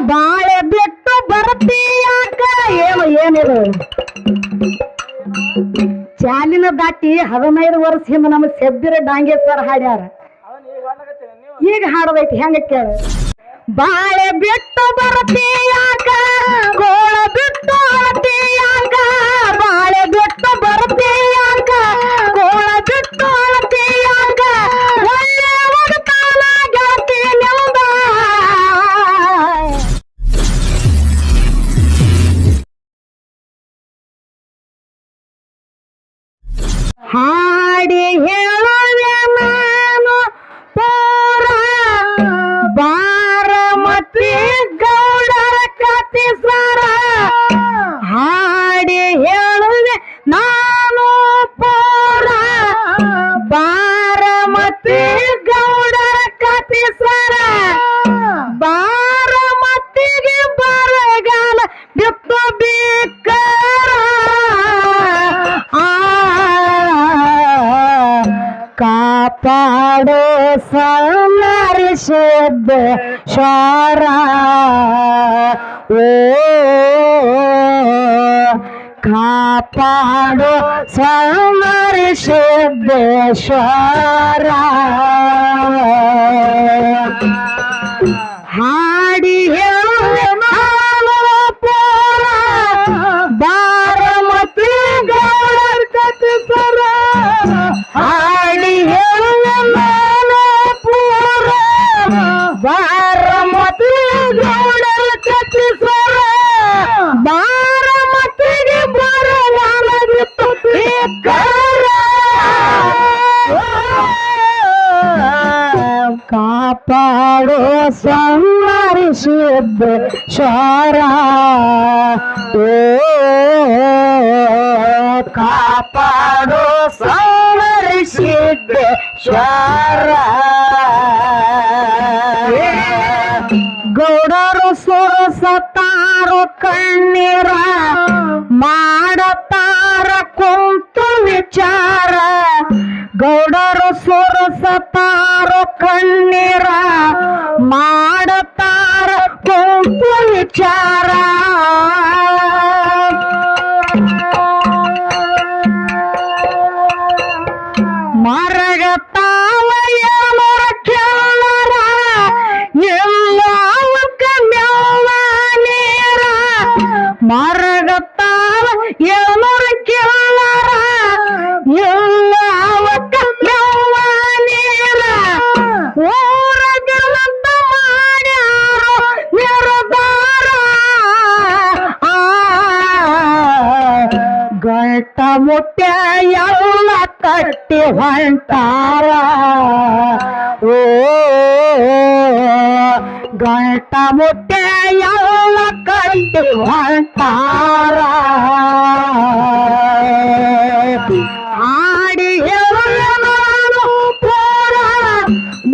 ಬಾಳೆ ಬಿಟ್ಟು ಬರ್ತೀಯಾಕ ಏನಿದು ಚಾಲಿನ ದಾಟಿ 15 ವರ್ಷ ಹಿಂದೆ ನಮ್ಮ ಸೆಬ್ಬಿರ ಡಾಂಗೇಶ್ವರ ಹಾಡ್ಯಾರ ಈಗ ಹಾಡೋದೈತಿ ಹೆಂಗ ಕೇಳ ಬಾಳೆ ಬಿಟ್ಟು ಬರ್ತೀಯಾಕ ಗೋಳ ಬಿಟ್ಟು ಅಳತೀಯಾಕ ಬಾಳೆ ಬಿಟ್ಟು ಬರ್ತೀಯಾಕ ಗೋಳ ಬಿಟ್ಟು ಅಳತೀಯಾಕ ಒಳ್ಳೆ ಒಡತಾನ ಗೆಳತಿ ನಿಂದ ಹಾಡಿ ಹೇಳುವೆ ನಾನು ಪೋರ ಬಾರಮತಿ ಗೌಡರ ಕತಿ ಸರ ಹಾಡಿ ಹೇಳುವೆ ನಾನು ಪೋರ ಬಾರಮತಿ ಗೌಡರ ಕತಿ ಸರ ಬಾರಮತಿಗೆ ಬರಗಾಲ ಬಿತ್ತು ಬೇಕಾರ ಕಾಪಾಡೋ ಸಂಹರಿಸಿದ್ದ ಶ್ವರ ಓ ಕಾಪಾಡೋ ಸಂಹರಿಸಿದ್ದ ಶ್ವರ ಹಾಡಿ ಹೇಳುವೆ ನಾನು ಪೋರ ಬಾರಮತಿ ಗೌಡರ ಕತಿ ಸರ ಹಾಡಿ ಹೇಳುವೆ ನಾನು ಪೋರ ಬಾರಮತಿ ಗೌಡರ ಕತಿ ಸರ ಬಾರಮತಿಗೆ ಬರಗಾಲ ಬಿತ್ತು ಬೇಕಾರ ಕಾಪಾಡೋ ಸಂಹರಿಸಿದ್ದ ಶ್ವರ ಓ ಕಾಪಾಡೋ ಸಂಹರಿಸಿದ್ದ ಶ್ವರ ಗೌಡರು ಸುರಸತಾರೋ ಕಣ್ಣೀರ ಮಾಡತಾರ ಕುಂತು ವಿಚಾರ ಗೌಡರು ಸುರಸತಾರೋ ಕಣ್ಣೀರ ಮಾಡತಾರ ಕುಂತು ವಿಚಾರ ಮರಗತಾವ ಏನರ ಕೇಳರ ಎಲ್ಲವಕ್ಕ ಮೆವ್ವ ನೀರ ಮರಗತಾವ ಏನರ ಕೇಳರ ಎಲ್ಲವಕ್ಕ ಮೆವ್ವ ನೀರ ಊರಗಲಂತ ಮಾಡ್ಯಾರೋ ನಿರ್ಧಾರ ಗಂಟ ಮುಟ್ಟೆ ಎಲ್ಲ ಕಟ್ಟಿ ಹೊಂಟಾರ ಓ ಗಂಟ ಮುಟ್ಟೆ ಎಲ್ಲ ಕಟ್ಟಿ ಹೊಂಟಾರ ಹಾಡಿ ಹೇಳುವೆ ನಾನು ಪೋರ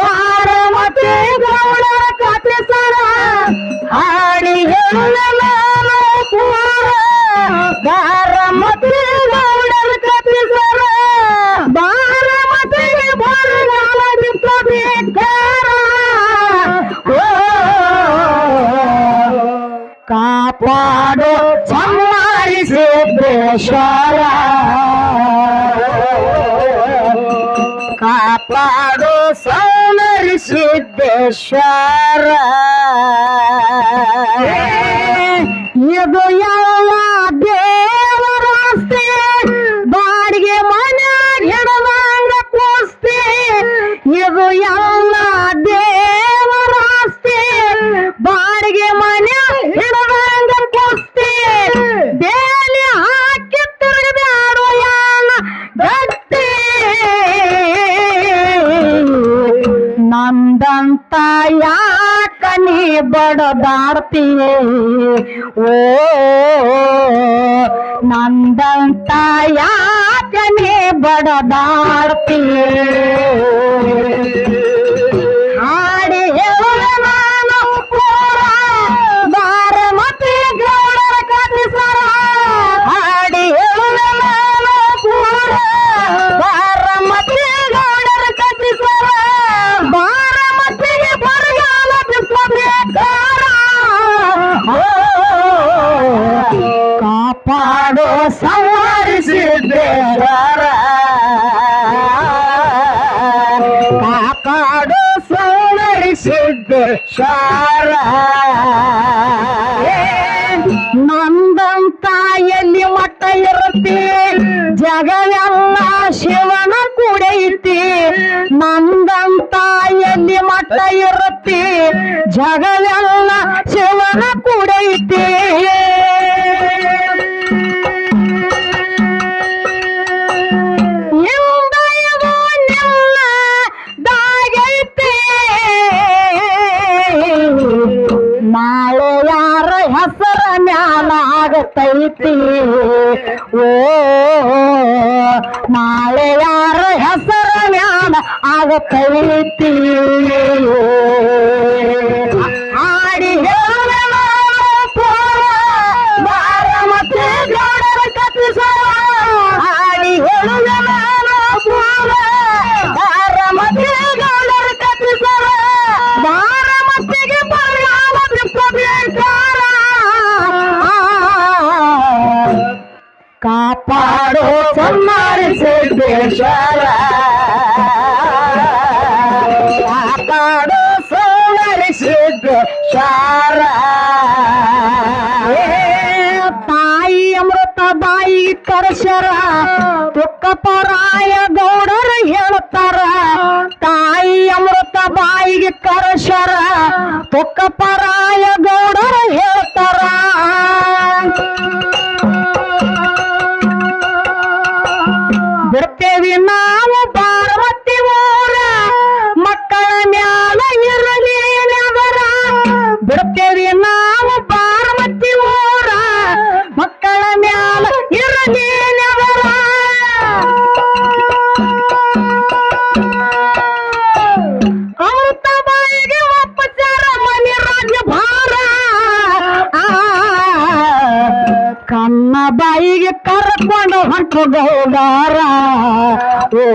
ಬಾರಮತಿ ಗೌಡರ ಕತಿ ಸರ ಹಾಡಿ ಹೇಳುವೆ ನಾನು ಪೋರ ಬಾರಮತಿ ಗೌಡರ ಕತಿ ಸರ ಬಾರಮತಿಗೆ ಬರಗಾಲ ಬಿತ್ತು ಬೇಕಾರ ಕಾಪಾಡೋ ಸಂಹರಿಸಿದ್ದೇಶ್ವರ ಕಾಪಾಡೋ ಸಂಹರಿಸಿದ್ದೇಶ್ವರ ಇದು ಯಾವ ದೇವರ ಆಸ್ತಿ ಬಾಡಿಗೆ ಮನ್ಯಾಗ ಹಿಡದಂಗ ಕೂಸ್ತಿ ಇದು ಎಲ್ಲ ದೇವರ ಆಸ್ತಿ ಬಾಡಿಗೆ ಮನ್ಯಾಗ ಹಿಡದಂಗ ಕೂಸ್ತಿ ಬೇಲಿ ಹಾಕಿ ತಿರುಗದಾಡು ಯಾನ ಗಟ್ಟಿ ನಂದಂತ ಯಾಕ ನೀ ಬಡದಾಡ್ತೀಯ ಓ ನಂದಂತ ಯಾಕ ನೀ ಬಡದಾಡ್ತೀಯ ಹಾಡಿ ಹೇಳುವೆ ನಾನು ಪೋರ ಬಾರಮತಿ ಗೌಡರ ಕತಿ ಸರ ಹಾಡಿ ಹೇಳುವೆ ನಾನು ಪೋರ ಬಾರಮತಿ ಗೌಡರ ಕತಿ ಸರ ಬಾರಮತಿಗೆ ಬರಗಾಲ ಬಿತ್ತು ಬೇಕಾರ ಶಾರ ನಂದಂತ ಎಲ್ಲಿ ಮಟ್ಟ ಇರುತ್ತೆ ಜಗವೆಲ್ಲ ಶಿವನ ಕೂಡೈತಿ ನಂದಂತ ಎಲ್ಲಿ ಮಟ್ಟ ಇರುತ್ತೆ ಜಗವೆಲ್ಲ ಶಿವನ ಕೂಡೈತಿ ನಾಳೆ ಯಾರ ಹೆಸರ ಮ್ಯಾಲಾಗತೈತಿ ಓ ನಾಳೆ ಯಾರ ಹೆಸರ ಮ್ಯಾಲ ಆಗತೈತಿ ಆಡಿ ಬಾರಮತಿ ಗೌಡರ ಕಥಿಸ ಆಡಿ ಹೇಳುವ ಬಾರಮತಿ ಗೌಡರ ಕಥಿಸ ಬಾರಮತಿಗೆ ಕಾಪಾಡೋ ಸಮ್ಮಾರಿ ಸಿದ್ದೇಶ್ವರ ಕಾಪಾಡೋ ಸೋಮರಿ ಸಿದ್ದೇಶ್ವರ ತಾಯಿ ಅಮೃತ ಬಾಯಿ ಕರಶರ ತುಕ್ಕಪರಾಯ ಗೌಡರು ಹೇಳ್ತಾರ ತಾಯಿ ಅಮೃತ ಬಾಯಿಗೆ ಕರಶರ ತುಕ್ಕಪರಾಯ ಗೌಡರು ಹೇಳ್ತಾರ ಬಿಡ್ತೇವಿ ನಾವು ಪಾರ್ವತಿ ಊರ ಮಕ್ಕಳ ಮ್ಯಾಲ ಇರಲಿ ನೆವರ ಬಿಡ್ತೇವಿ ನಾವು ಪಾರ್ವತಿ ಊರ ಮಕ್ಕಳ ಮ್ಯಾಲ ಇರಲಿ ನೆವರ ಅಮೃತ ಬಾಯಿಗೆ ಒಪ್ಪಚಾರ ಮನೆ ರಾಜ್ಯ ಭಾರ ಕನ್ನ ಬಾಯಿಗೆ ಕರ್ಕೊಂಡು ಹೊಂಟು ಗೌಡಾರ ಓ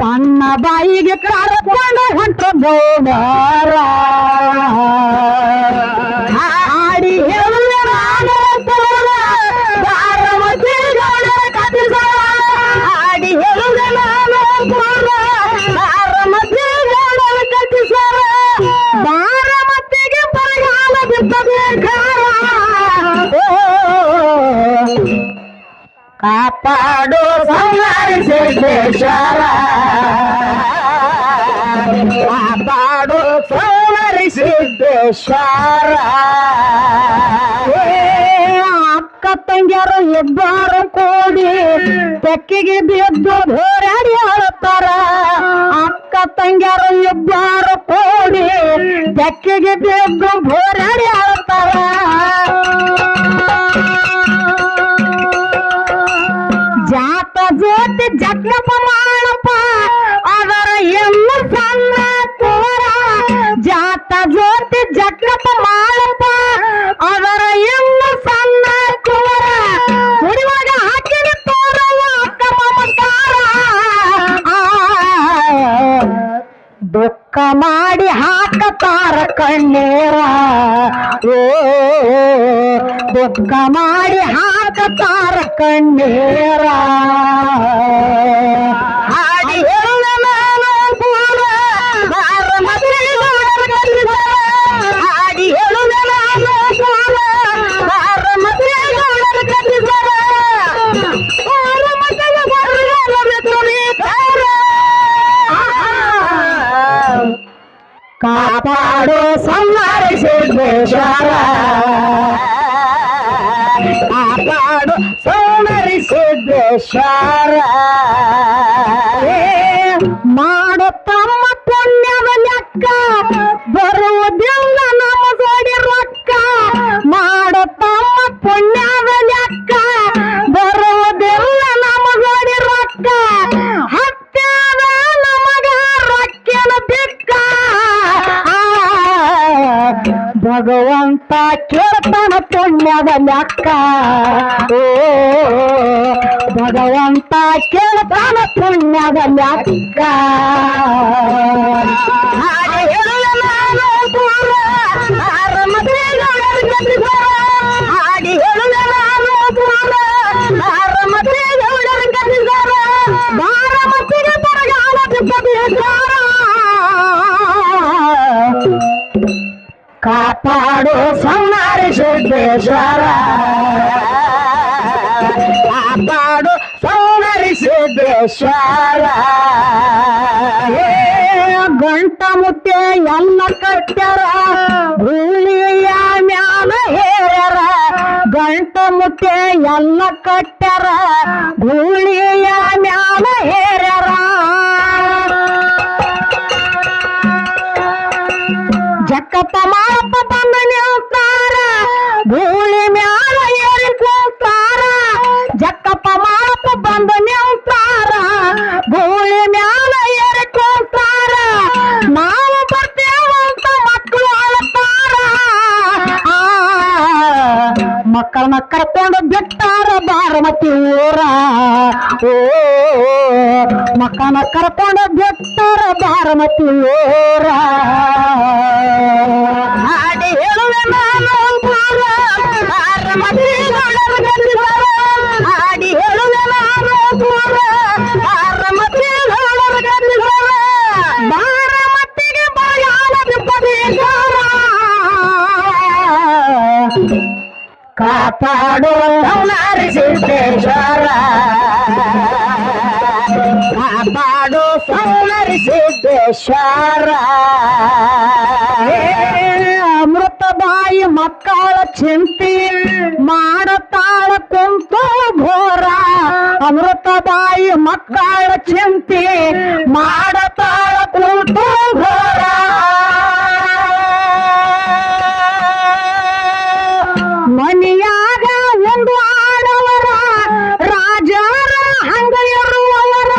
ಕನ್ನ ಬಾಯಿಗೆ ಕರ್ಕೊಂಡು ಹೊಂಟು ಗೌಡಾರ ಆಡಿ ಹೇಳುವೆ ನಾನು ಬಾರಮತಿ ಗೌಡರ ಕಥಿಸ ಆಡಿ ಹೇಳುವೆ ನಾನು ಬಾರಮತಿ ಗೌಡರ ಕಥಿಸ ಬಾರಮತಿಗೆ ಬರಗಾಲ ಬಿದ್ದಬೇಕಾರ ಕಾಪಾಡು ಸಂಹಾರಿ ಸಿದ್ದೇಶ್ವರ ಕಾಪಾಡು ಸಂಹಾರಿ ಸಿದ್ದೇಶ್ವರ ಅಕ್ಕ ತಂಗಿಯರು ಇಬ್ಬರು ಕೂಡಿ ತೆಕ್ಕಿಗೆ ಬಿದ್ದು ಧೋರಾಡಿ ಆಡುತ್ತಾರ ಅಕ್ಕ ತಂಗಿಯರು ಇಬ್ಬರು ಕೂಡಿ ತೆಕ್ಕಿಗೆ ಬಿದ್ದು ಧೋರಾಡಿ ಆಡುತ್ತಾರ ಜಾತ ಜ್ಯೋತಿ ಜಗ್ನಪ್ಪ ಮಾಡಪ್ಪ ಅದರ ಎಲ್ಲ ಸಣ್ಣ ತೋರ ಜಾತ ಜ್ಯೋತಿ ಜಗ್ನಪ್ಪ ಮಾಡಪ್ಪ ಅದರ ಎಲ್ಲ ಸಣ್ಣ ತೋರ ಹುಡುವಾಗ ಹಾಕಿನ ತೋರವ ಅಕ್ಕ ಮಮಕಾರ ದುಃಖ ಮಾಡಿ ಹಾಕತಾರ ಕಣ್ಣೀರ ಓ ದುಃಖ ಮಾಡಿ ಹಾಕತಾರ ಕಣ್ಣೀರ ಹಾಡಿ ಹೇಳುವ ನಾನು ಪೂರ ಬಾರಮತಿ ಗೌಡರ ಕಥಿಸ ಹಾಡಿ ಹೇಳುವ ನಾನು ಪೂರ ಬಾರಮತಿ ಗೌಡರ ಕಥಿಸ ಬಾರಮತಿಗೆ ಬರಗಾಲ ಬಿದ್ದಬೇಕಾರ ಕಾಪಾಡೋ ಸಂಹಾರಿ ಸಿದ್ದೇಶ್ವರ ಕಾಪಾಡು ಸೋಮರಿ ಸಿದ್ದೇಶ್ವರ ಮಾಡು ತಮ್ಮ ಪುಣ್ಯದ ಲೆಕ್ಕ ಬರುವುದಿಲ್ಲ ನಮ್ಮ ಜೋಡಿ ರೊಕ್ಕ ಮಾಡು ತಮ್ಮ ಪುಣ್ಯದ ಲೆಕ್ಕ ಬರುವುದಿಲ್ಲ ನಮ್ಮ ಜೋಡಿ ರೊಕ್ಕ ಹತ್ಯಾದ ನಮಗ ರೊಕ್ಕಿನ ಬಿಕ್ಕ ಭಗವಂತ ಕೇಳ್ತಾನ ಪುಣ್ಯದ ಲೆಕ್ಕ ಓ ಭಗವಂತ ಕೇಳ್ತಾನ ಪುಣ್ಯದ ಲೆಕ್ಕ ಹಾಗೆ ಹೇಳುವ ನಾನು ಪೂರ ಬಾರಮತಿ ಗೌಡರ ಕಥಿಸ ಹಾಗೆ ಹೇಳುವ ನಾನು ಪೂರ ಬಾರಮತಿ ಗೌಡರ ಕಥಿಸ ಬಾರಮತಿಗೆ ಬರಗಾಲ ಬಿದ್ದಬೇಕಾರ ಕಾಪಾಡು ಸೌನಾರಿ ಸಿದ್ದೇಶ್ವರ ಕಾಪಾಡು ಸೌನಾರಿ ಸಿದ್ದೇಶ್ವರ ಗಂಟ ಮುಟ್ಟೆ ಎಲ್ಲ ಕಟ್ಟ್ಯಾರ ಭೂಮಿಯ ಮ್ಯಾಲ ಹೇರ್ಯಾರ ಗಂಟ ಮುಟ್ಟೆ ಎಲ್ಲ ಕಟ್ಟ್ಯಾರ ಭೂಮಿಯ ಮ್ಯಾಲ ಹೇರ್ಯಾರ ಜಕ್ಕಪ್ಪ ಮಾಳಪ್ಪ ಬಂದು ನಿಲ್ತಾರ ಭೂಮಿ ಮ್ಯಾಲ ಏರಿ ಕೂತಾರ ಜಕ್ಕಪ್ಪ ಮಾಳಪ್ಪ ಬಂದು ನಿಲ್ತಾರ ಭೂಮಿ ಮ್ಯಾಲ ಏರಿ ಕೂತಾರ ನಾವು ಬರ್ತೇವಂತ ಮಕ್ಕಳು ಅಳ್ತಾರ ಮಕ್ಕಳನ್ನ ಕರ್ಕೊಂಡು ಬಿಟ್ಟಾರ ಬಾರಮತಿ ಊರ ಓ ಮಕ್ಕಳನ್ನ ಕರ್ಕೊಂಡು ಬಿಟ್ಟಾರ ಬಾರಮತಿ ಊರ ಹಾಡಿ ಹೇಳುವೆ ನಾನು ಪೂರ ಬಾರಮತಿ ಹಾಡಿ ಹೇಳುವೆ ನಾನು ಪೂರ ಬಾರಮತಿ ಬಾರಮತಿಗೆ ಬಯಾಲ ಬಿಪ್ಪದೇಶ್ವರ ಕಾಪಾಡು ಸೌನಾರಿ ಸಿದ್ದೇಶ್ವರ ಕಾಪಾಡು ಸೌನಾರಿ ಸಿದ್ದೇಶ್ವರ ಅಮೃತ ಬಾಯಿ ಮಕ್ಕಳ ಚಿಂತಿ ಮಾಡತಾಳ ಕುಂತು ಘೋರ ಅಮೃತ ಬಾಯಿ ಮಕ್ಕಳ ಚಿಂತಿ ಮಾಡತಾಳ ಕುಂತು ಘೋರ ಮನಿಯಾಗ ಒಂದು ಆಡವರ ರಾಜರ ಹಂಗ ಇರುವವರ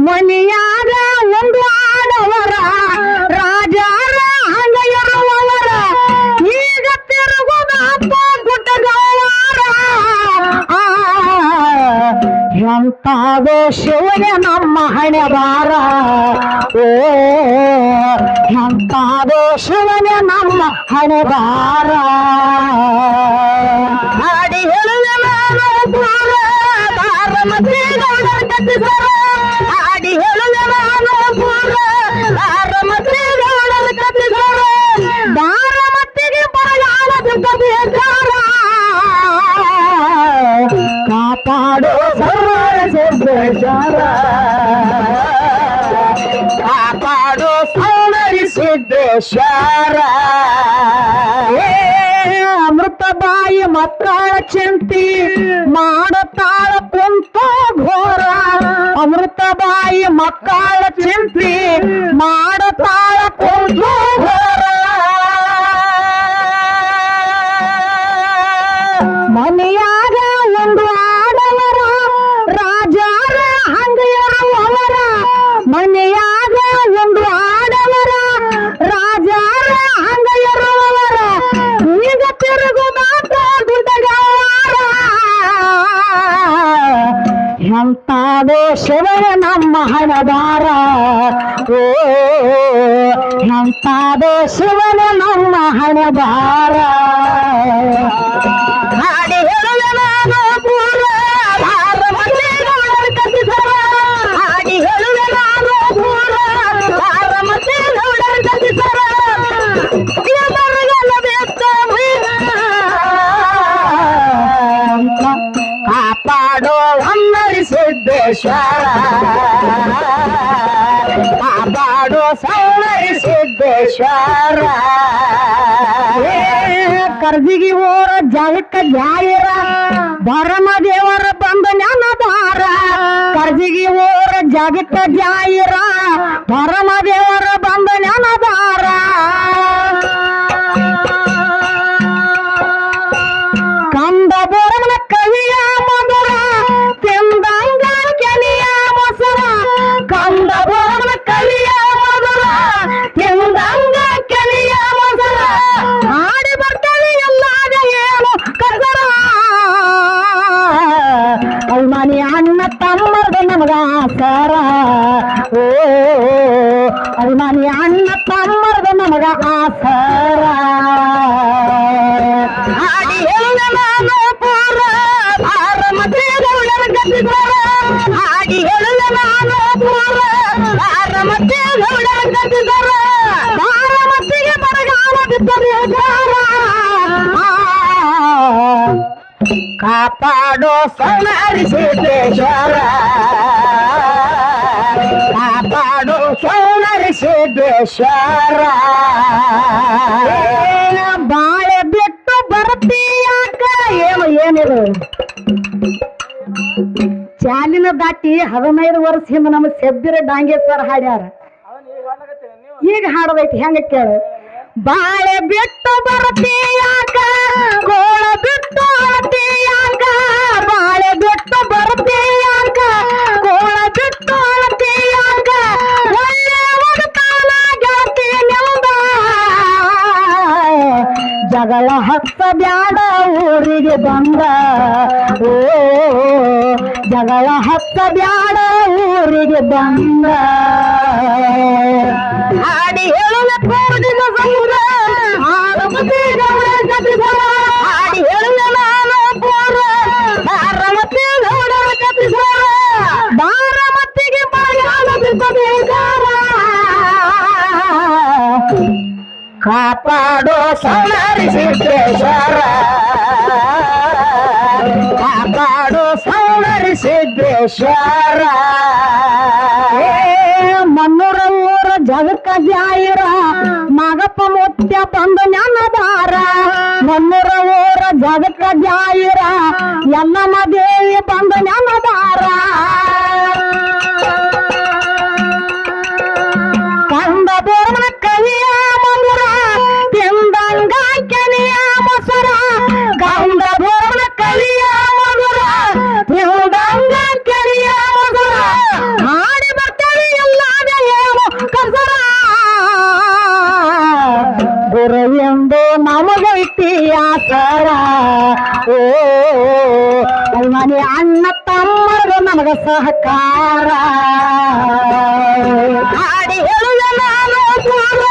ಮನಿಯಾಗ ಒಂದು ಆಡವರ ರಾಜರ ಹಂಗ ಇರುವವರ ಈಗ ತಿರುಗುದಾತ ಗುಡ್ಡಗವಾರ ಎಂತಾದೋ ಶಿವನೇ ನಮ್ಮ ಹಣೆ ಬಾರ ಓ ಎಂತಾದೋ ಶಿವನೇ ನಮ್ಮ ಹಣೆ ಬಾರ ಹಾಡಿ ಹೇಳುವೆ ನಾನು ಪೂರ ಬಾರಮತಿ ಗೌಡರ ಕಟ್ಟಿಸರ ಹಾಡಿ ಹೇಳುವೆ ನಾನು ಪೂರ ಬಾರಮತಿ ಗೌಡರ ಕಟ್ಟಿಸರ ಬಾರಮತಿಗೆ ಬರಗಾಲ ಬಿದ್ದಬೇಕಾರ ಕಾಪಾಡು ಸೌನಾರಿ ಸಿದ್ದೇಶ್ವರ ಕಾಪಾಡು ಸೌನಾರಿ ಸಿದ್ದೇಶ್ವರ ಅಮೃತ ಬಾಯಿ ಮಕ್ಕಳ ಚಿಂತಿ ಮಾಡತಾಳ ಕುಂತು ಘೋರ ಅಮೃತ ಬಾಯಿ ಮಕ್ಕಳ ಚಿಂತಿ ಮಾಡತಾಳ ಕುಂತು ಘೋರ ಮನೆಯಾಗ ಒಂದು ಆಡವರ ರಾಜರ ಹಂಗ ಇರುವವರ ಮನೆಯಾಗ ಒಂದು ಆಡವರ ರಾಜರ ಹಂಗ ಇರುವವರ ಈಗ ತಿರುಗುದಾತ ಗುಡ್ಡಗವಾರ ಎಂತಾದೋ ಶಿವನ ನಮ್ಮ ಹಣದಾರ ಓ ಎಂತಾದೋ ಶಿವನ ನಮ್ಮ ಹಣದಾರ ಹಾಡಿ ಹೇಳುವೆ ನಾನು ಪೂರ ಬಾರಮತಿ ಗೌಡರ ಕಟ್ಟಿಸರ ಹಾಡಿ ಹೇಳುವೆ ನಾನು ಪೂರ ಬಾರಮತಿ ಗೌಡರ ಕಟ್ಟಿಸರ ಬರಗಲ ಬೇಕ ಕಾಪಾಡೋ ಸೌನಾರಿ ಸಿದ್ದೇಶ್ವರ ಕಾಪಾಡೋ ಸೌನಾರಿ ಸಿದ್ದೇಶ್ವರ ಕರ್ಜಿಗಿ ಊರ ಜಗಕ್ಕ ಜಾಯಿರ ಭರಮ ದೇವರ ಬಂದ ನೆನದಾರ ಕರ್ಜಿಗಿ ಊರ ಜಗಕ್ಕ ಜಾಯಿರ ಭರಮ ದೇವರ ಬಂದ ನೆನದಾರ ಕಂದ ಬೋರನ ಕವಿಯ ಮಧುರ ತಿಂದಂಗ ಕೆಲಿಯ ಮೊಸರ ಕಂದ ಬೋರನ ಕವಿಯ ಮಧುರ ತಿಂದಂಗ ಕೆಲಿಯ ಮೊಸರ ಹಾಡಿ ಬರ್ತದೆ ಎಲ್ಲಾದ ಏನು ಕಸರ ಅಭಿಮಾನಿ ಅಣ್ಣ ತಮ್ಮರ್ದು ನಮಗ ಆಸರ ಓ ಅಭಿಮಾನಿ ಅಣ್ಣ ತಮ್ಮರ್ದು ನಮಗ ಆಸರ ಹಾಡಿ ಹೇಳುವೆ ನಾನು ಪೂರ ಬಾರಮತಿ ಗೌಡರ ಕಟ್ಟಿಸರ ಹಾಡಿ ಹೇಳುವೆ ನಾನು ಪೂರ ಬಾರಮತಿ ಗೌಡರ ಕಟ್ಟಿಸರ ಬಾರಮತಿಗೆ ಬರಗಾಲ ಬಿದ್ದಬೇಕಾರ ಕಾಪಾಡೋ ಸೌಂದರ್ಯ ಸಿದ್ದೇಶ್ವರ ಕಾಪಾಡೋ ಸೌಂದರ್ಯ ಸಿದ್ದೇಶ್ವರ ಬಾಳೆ ಬಿಟ್ಟು ಬರ್ತೀಯಾಕ ಏನಿದು ಚಾಲಿನ ದಾಟಿ 15 ವರ್ಷ ಹಿಂದೆ ನಮ್ಮ ಸೆಬ್ಬಿರ ಡಾಂಗೇಶ್ವರ ಹಾಡ್ಯಾರ ಈಗ ಹಾಡದೈತಿ ಹೆಂಗ ಕೇಳು ಬಾಳೆ ಬಿಟ್ಟು ಬರ್ತೀಯಾಕ ಗೋಳ ಬಿಟ್ಟು ಅಳತೀಯಾಕ ಬಾಳೆ ಬಿಟ್ಟು ಬರ್ತೀಯಾಕ ಗೋಳ ಬಿಟ್ಟು ಅಳತೀಯಾಕ ಒಳ್ಳೆ ಒಗತಾನ ಗೆಳತಿ ನಿಂದ ಜಗಳ ಹತ್ತ ಬ್ಯಾಡ ಊರಿಗೆ ಬಂದ ಓ ಜಗಳ ಹತ್ತ ಬ್ಯಾಡ ಊರಿಗೆ ಬಂದ ಹಾಡಿ ಹೇಳುವ ಕೋರಿದ ಸಂಗ್ರ ಆರಮತಿ ಗೌಡ ಕಪಿಸರ ಹಾಡಿ ಹೇಳುವ ನಾನು ಪೂರ ಬಾರಮತಿ ಗೌಡ ಕಪಿಸರ ಬಾರಮತಿಗೆ ಮಲಯಾಳ ಬಿದ್ದಬೇಕಾರ ಕಾಪಾಡೋ ಸೌಂದರ್ಯ ಸಿದ್ದೇಶ್ವರ ಕಾಪಾಡೋ ಸೌಂದರ್ಯ ಸಿದ್ದೇಶ್ವರ ಮನ್ನೂರ ಊರ ಜಗಕ್ಕ ಜಾಯಿರ ಮಗಪ್ಪ ಮುತ್ಯ ಬಂದ ನೆನದಾರ ಮನ್ನೂರ ಊರ ಜಗಕ್ಕ ಜಾಯಿರ ಎಲ್ಲಮ್ಮ ದೇವಿ ಬಂದ ನೆನದಾರ ಕಂದ ಬೋರ್ನ ಕವಿಯ ಮಂದ್ರ ತಿಂದಂಗ ಕೆನಿಯ ಮೊಸರ ಕಂದ ಬೋರ್ನ ಕವಿಯ ಮಂದ್ರ ತಿಂದಂಗ ಕೆನಿಯ ಮೊಸರ ಹಾಡಿ ಬರ್ತವೆ ಎಲ್ಲಾದ ಏನು ಕಸರ ಗುರು ಎಂದು ನಮಗೈತಿ ಆಸರ ಓ ಮನೆ ಅಣ್ಣ ತಮ್ಮರು ನಮಗ ಸಹಕಾರ ಹಾಡಿ ಹೇಳುವ ನಾನು ಪೂರ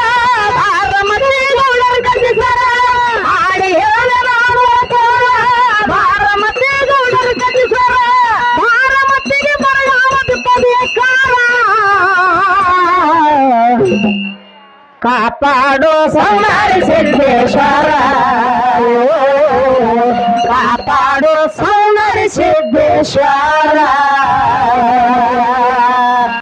ಬಾರಮತಿ ಗೌಡರ ಕಟ್ಟಿಸರ ಹಾಡಿ ಹೇಳುವ ನಾನು ಪೂರ ಬಾರಮತಿ ಗೌಡರ ಕಟ್ಟಿಸರ ಬಾರಮತಿಗೆ ಮಲಯಾಳ ಬಿದ್ದಬೇಕಾರ ಕಾಪಾಡೋ ಸೌಂದರ್ಯ ಸಿದ್ದೇಶ್ವರ ಕಾಪಾಡೋ ಸೌಂದರ್ಯ ಸಿದ್ದೇಶ್ವರ